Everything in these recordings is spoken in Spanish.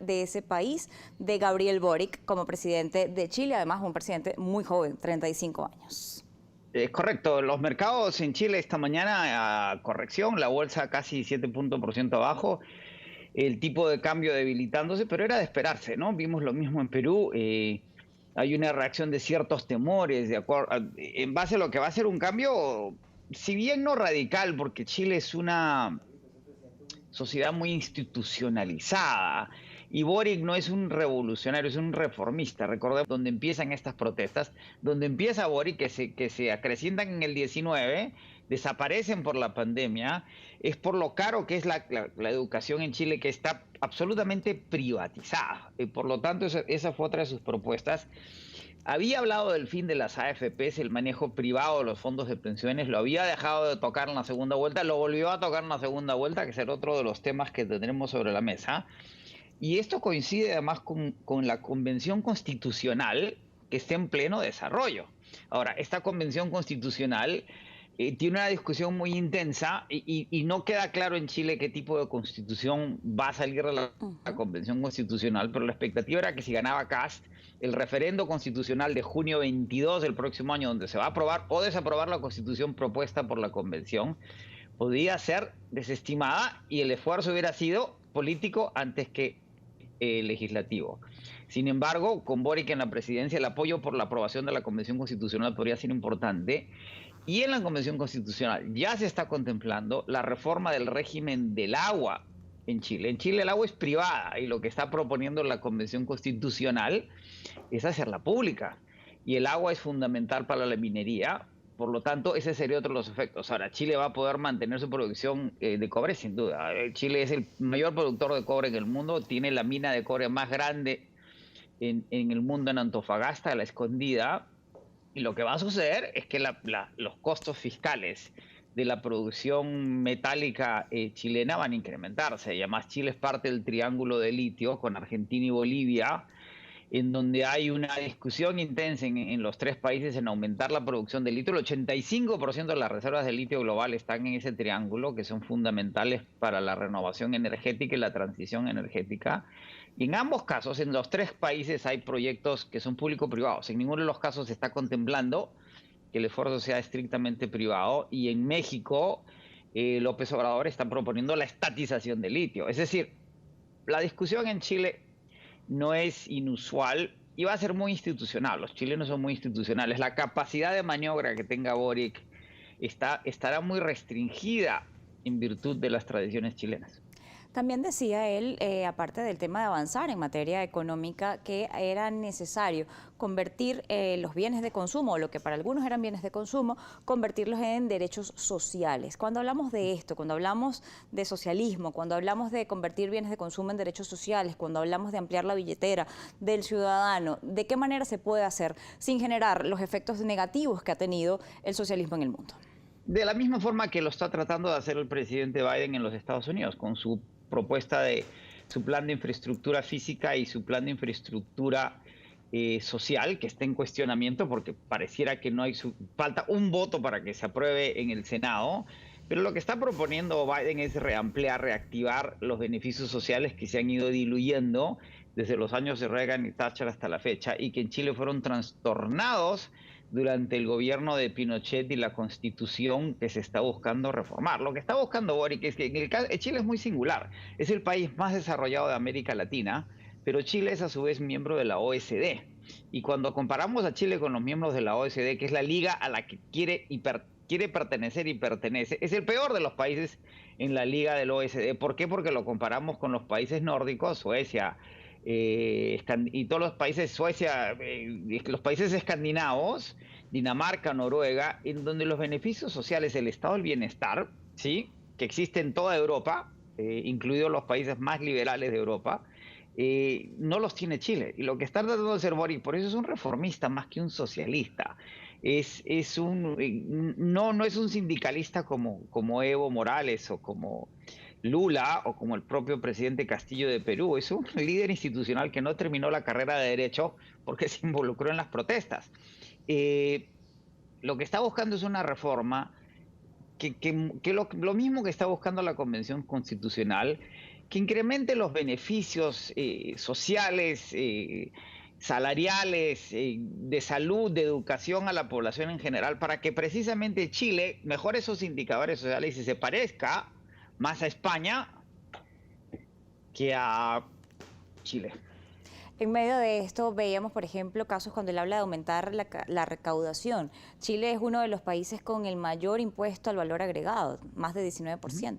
de ese país de Gabriel Boric como presidente de Chile, además un presidente muy joven, 35 años. Es correcto, los mercados en Chile esta mañana a corrección, la bolsa casi 7 puntos abajo, el tipo de cambio debilitándose, pero era de esperarse, ¿no? Vimos lo mismo en Perú, hay una reacción de ciertos temores, en base a lo que va a ser un cambio, si bien no radical, porque Chile es una sociedad muy institucionalizada. Y Boric no es un revolucionario, es un reformista. Recordemos donde empiezan estas protestas, donde empieza Boric, que se acrecientan en el 19, desaparecen por la pandemia, es por lo caro que es la educación en Chile, que está absolutamente privatizada. Y por lo tanto, esa fue otra de sus propuestas. Había hablado del fin de las AFPs, el manejo privado de los fondos de pensiones, lo había dejado de tocar en la segunda vuelta, lo volvió a tocar en la segunda vuelta, que será otro de los temas que tendremos sobre la mesa. Y esto coincide además con la Convención Constitucional que está en pleno desarrollo. Ahora, esta Convención Constitucional tiene una discusión muy intensa y no queda claro en Chile qué tipo de constitución va a salir de la Convención Constitucional, pero la expectativa era que si ganaba Kast, el referendo constitucional de junio 22 del próximo año, donde se va a aprobar o desaprobar la constitución propuesta por la Convención, podía ser desestimada y el esfuerzo hubiera sido político antes que legislativo. Sin embargo, con Boric en la presidencia, el apoyo por la aprobación de la Convención Constitucional podría ser importante. Y en la Convención Constitucional ya se está contemplando la reforma del régimen del agua en Chile. En Chile el agua es privada y lo que está proponiendo la Convención Constitucional es hacerla pública. Y el agua es fundamental para la minería. Por lo tanto, ese sería otro de los efectos. Ahora, Chile va a poder mantener su producción de cobre sin duda. Chile es el mayor productor de cobre en el mundo, tiene la mina de cobre más grande en el mundo en Antofagasta, La Escondida. Y lo que va a suceder es que los costos fiscales de la producción metálica chilena van a incrementarse. Y además Chile es parte del triángulo de litio con Argentina y Bolivia, en donde hay una discusión intensa en los tres países en aumentar la producción de litio. El 85% de las reservas de litio global están en ese triángulo, que son fundamentales para la renovación energética y la transición energética. Y en ambos casos, en los tres países hay proyectos que son público-privados. En ninguno de los casos se está contemplando que el esfuerzo sea estrictamente privado. Y en México, López Obrador está proponiendo la estatización del litio. Es decir, la discusión en Chile no es inusual y va a ser muy institucional. Los chilenos son muy institucionales. La capacidad de maniobra que tenga Boric estará muy restringida en virtud de las tradiciones chilenas. También decía él, aparte del tema de avanzar en materia económica, que era necesario convertir los bienes de consumo, o lo que para algunos eran bienes de consumo, convertirlos en derechos sociales. Cuando hablamos de esto, cuando hablamos de socialismo, cuando hablamos de convertir bienes de consumo en derechos sociales, cuando hablamos de ampliar la billetera del ciudadano, ¿de qué manera se puede hacer sin generar los efectos negativos que ha tenido el socialismo en el mundo? De la misma forma que lo está tratando de hacer el presidente Biden en los Estados Unidos, con su propuesta de su plan de infraestructura física y su plan de infraestructura social, que está en cuestionamiento porque pareciera que no hay falta un voto para que se apruebe en el Senado. Pero lo que está proponiendo Biden es reampliar, reactivar los beneficios sociales que se han ido diluyendo desde los años de Reagan y Thatcher hasta la fecha y que en Chile fueron trastornados durante el gobierno de Pinochet y la constitución que se está buscando reformar. Lo que está buscando Boric es que en el caso, Chile es muy singular, es el país más desarrollado de América Latina, pero Chile es a su vez miembro de la OECD. Y cuando comparamos a Chile con los miembros de la OECD, que es la liga a la que quiere pertenecer y pertenece, es el peor de los países en la liga del OECD. ¿Por qué? Porque lo comparamos con los países nórdicos, Suecia, y todos los países, Suecia, los países escandinavos, Dinamarca, Noruega, en donde los beneficios sociales, el estado del bienestar, ¿sí?, que existe en toda Europa, incluidos los países más liberales de Europa, no los tiene Chile. Y lo que está tratando de hacer Boric, por eso es un reformista más que un socialista. No es un sindicalista como Evo Morales o como Lula o como el propio presidente Castillo de Perú. Es un líder institucional que no terminó la carrera de Derecho porque se involucró en las protestas. Eh, lo que está buscando es una reforma que lo mismo que está buscando la Convención Constitucional, que incremente los beneficios sociales, salariales, de salud, de educación a la población en general, para que precisamente Chile mejore esos indicadores sociales y se parezca más a España que a Chile. En medio de esto veíamos, por ejemplo, casos cuando él habla de aumentar la recaudación. Chile es uno de los países con el mayor impuesto al valor agregado, más de 19%.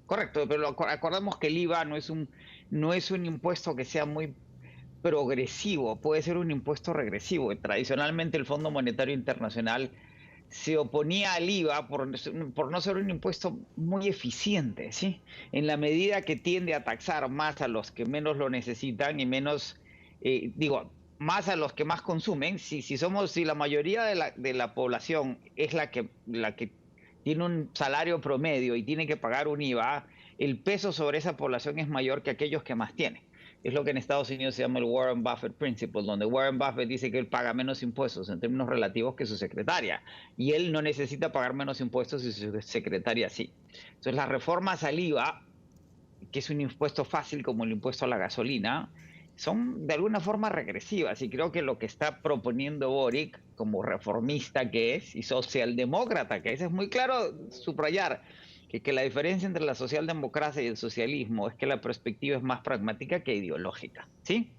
Correcto, pero acordamos que el IVA no es un impuesto que sea muy progresivo, puede ser un impuesto regresivo. Tradicionalmente el Fondo Monetario Internacional se oponía al IVA por no ser un impuesto muy eficiente, ¿sí? En la medida que tiende a taxar más a los que menos lo necesitan y menos, más a los que más consumen. Si la mayoría de la población es la que tiene un salario promedio y tiene que pagar un IVA, el peso sobre esa población es mayor que aquellos que más tienen. Es lo que en Estados Unidos se llama el Warren Buffett Principle, donde Warren Buffett dice que él paga menos impuestos en términos relativos que su secretaria, y él no necesita pagar menos impuestos y su secretaria sí. Entonces las reformas al IVA, que es un impuesto fácil como el impuesto a la gasolina, son de alguna forma regresivas, y creo que lo que está proponiendo Boric, como reformista que es y socialdemócrata que es muy claro subrayar que la diferencia entre la socialdemocracia y el socialismo es que la perspectiva es más pragmática que ideológica, ¿sí?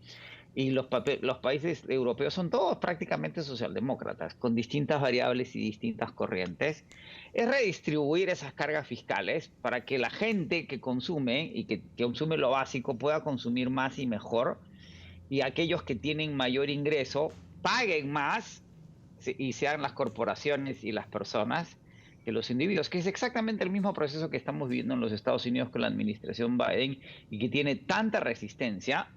Y los países europeos son todos prácticamente socialdemócratas, con distintas variables y distintas corrientes. Es redistribuir esas cargas fiscales para que la gente que consume y que consume lo básico pueda consumir más y mejor, y aquellos que tienen mayor ingreso paguen más, y sean las corporaciones y las personas que los individuos, que es exactamente el mismo proceso que estamos viviendo en los Estados Unidos con la administración Biden y que tiene tanta resistencia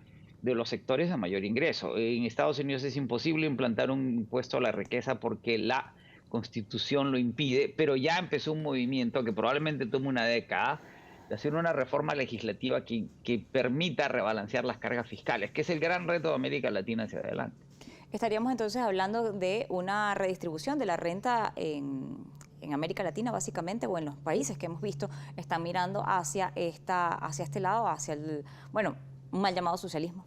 de los sectores de mayor ingreso. En Estados Unidos es imposible implantar un impuesto a la riqueza porque la Constitución lo impide, pero ya empezó un movimiento que probablemente tome una década de hacer una reforma legislativa que permita rebalancear las cargas fiscales, que es el gran reto de América Latina hacia adelante. Estaríamos entonces hablando de una redistribución de la renta en América Latina, básicamente, o en los países que hemos visto están mirando hacia este lado, hacia un mal llamado socialismo.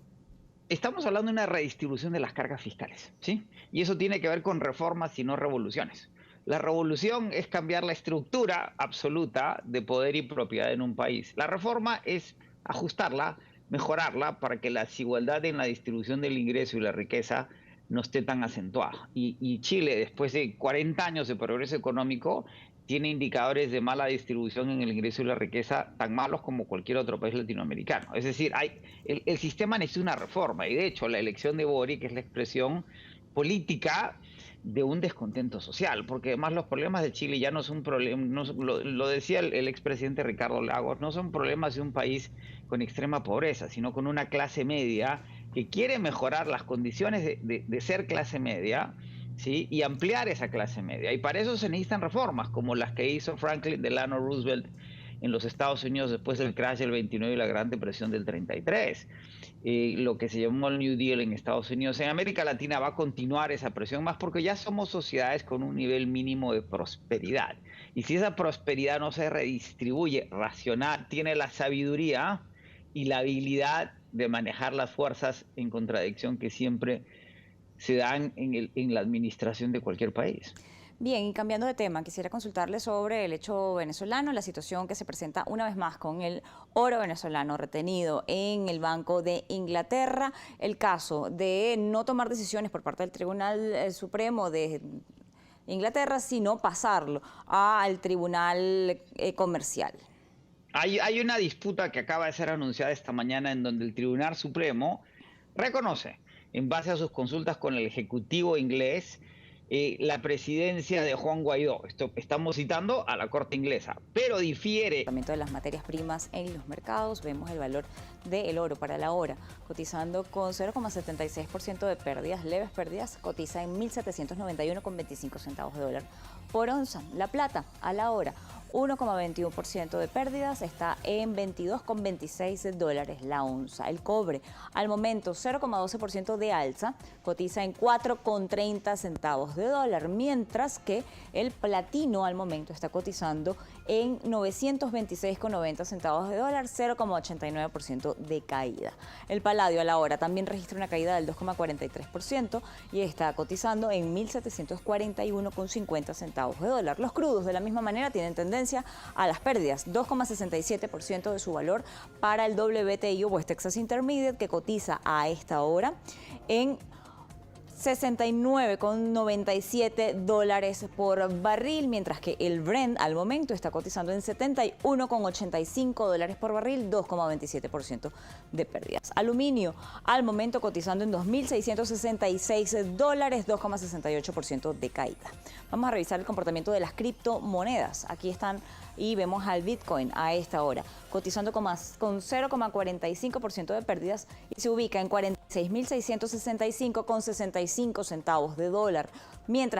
Estamos hablando de una redistribución de las cargas fiscales, ¿sí? Y eso tiene que ver con reformas y no revoluciones. La revolución es cambiar la estructura absoluta de poder y propiedad en un país. La reforma es ajustarla, mejorarla para que la desigualdad en la distribución del ingreso y la riqueza no esté tan acentuada. Y Chile, después de 40 años de progreso económico, tiene indicadores de mala distribución en el ingreso y la riqueza tan malos como cualquier otro país latinoamericano. Es decir, el sistema necesita una reforma, y de hecho la elección de Boric es la expresión política de un descontento social, porque además los problemas de Chile ya no son problemas, lo decía el expresidente Ricardo Lagos, no son problemas de un país con extrema pobreza, sino con una clase media que quiere mejorar las condiciones de ser clase media, ¿sí? Y ampliar esa clase media. Y para eso se necesitan reformas, como las que hizo Franklin Delano Roosevelt en los Estados Unidos después del crash del 29 y la Gran Depresión del 33. Lo que se llamó el New Deal en Estados Unidos. En América Latina va a continuar esa presión, más porque ya somos sociedades con un nivel mínimo de prosperidad. Y si esa prosperidad no se redistribuye, racional, tiene la sabiduría y la habilidad de manejar las fuerzas en contradicción que siempre se dan en la administración de cualquier país. Bien, y cambiando de tema, quisiera consultarle sobre el hecho venezolano, la situación que se presenta una vez más con el oro venezolano retenido en el Banco de Inglaterra, el caso de no tomar decisiones por parte del Tribunal Supremo de Inglaterra, sino pasarlo al Tribunal Comercial. Hay una disputa que acaba de ser anunciada esta mañana en donde el Tribunal Supremo reconoce, en base a sus consultas con el Ejecutivo inglés, la presidencia de Juan Guaidó. Estamos citando a la Corte inglesa, pero difiere. De las materias primas en los mercados, vemos el valor del oro para la hora, cotizando con 0,76% de pérdidas, leves pérdidas, cotiza en 1.791,25 centavos de dólar por onza. La plata a la hora, 1,21% de pérdidas, está en $22,26 la onza. El cobre, al momento 0,12% de alza, cotiza en 4,30 centavos de dólar, mientras que el platino al momento está cotizando en 926,90 centavos de dólar, 0,89% de caída. El paladio a la hora también registra una caída del 2,43% y está cotizando en 1.741,50 centavos de dólar. Los crudos de la misma manera tienen tendencia a las pérdidas, 2,67% de su valor para el WTI o West Texas Intermediate, que cotiza a esta hora en $69,97 por barril, mientras que el Brent al momento está cotizando en $71,85 por barril, 2,27% de pérdidas. Aluminio al momento cotizando en $2.666, 2,68% de caída. Vamos a revisar el comportamiento de las criptomonedas. Aquí están y vemos al Bitcoin a esta hora cotizando con 0,45% de pérdidas y se ubica en 46.665,65 centavos de dólar, mientras